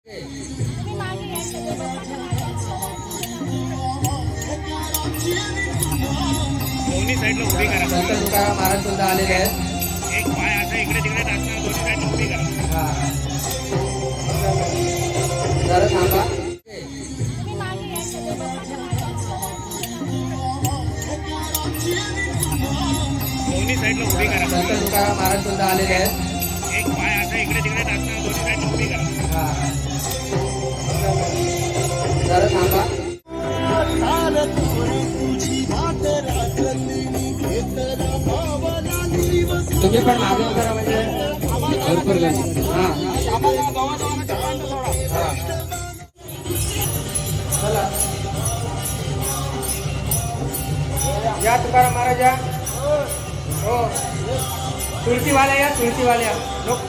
दोन्ही साईडला उभी करा. संत तुकाराम महाराज सुद्धा आलेले आहेत. एक पाय असा इकडे तिकडे टाकणार, दोन्ही साईडला उभी करा. जरा थांबा. दोन्ही साईडला उभी करा. संत तुकाराम महाराज सुद्धा आलेले आहेत. एक पाय असा इकडे तिकडे टाकणार, दोन्ही साईडला उभी करा. जरा थांबा. तुम्ही पण मागे करा म्हणजे भरपूर गर्दी. चला या तुकाराम महाराज या. हो तुळशीवाल्या या, तुळशीवाल्या लोक.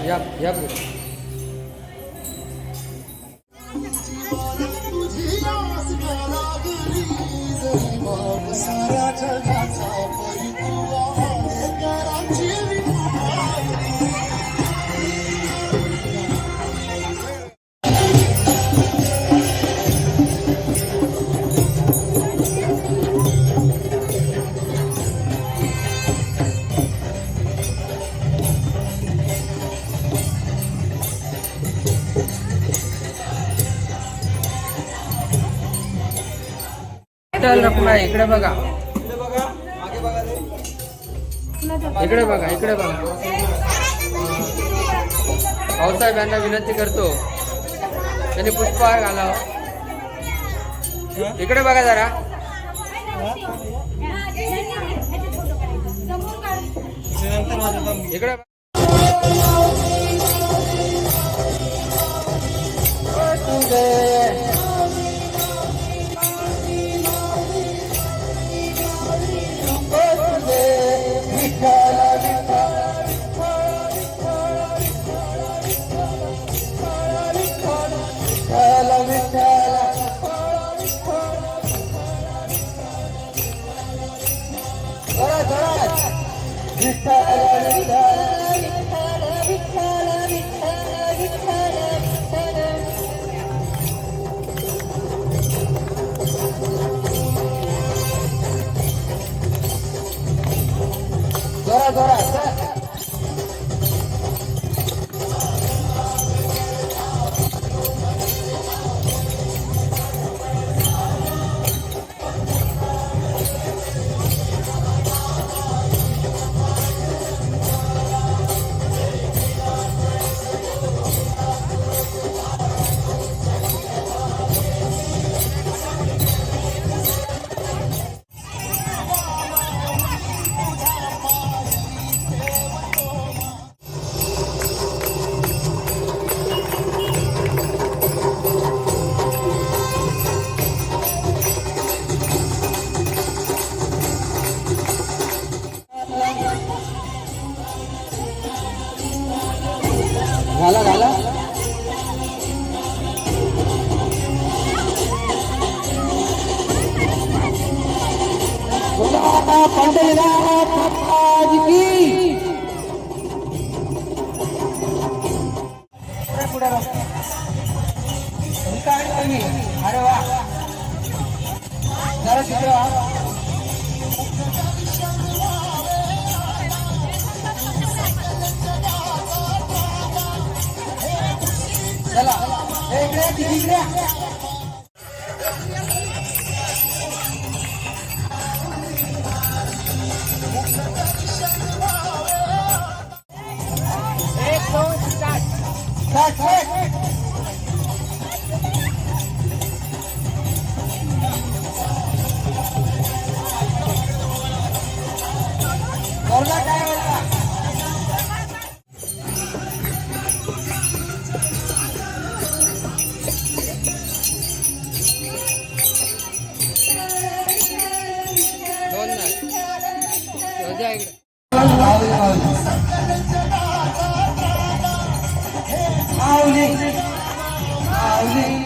या रखुमाई इकडे बघा, इकडे बघा, इकडे बघा. भाऊसाहेब यांना विनंती करतो त्यांनी पुष्पहार घालावं. इकडे बघा जरा. इकडे घाला घाला. पंढरीनाथ महाराज की. अरे वा जरा तिकडे वा. चला इकडे इकडे. आवली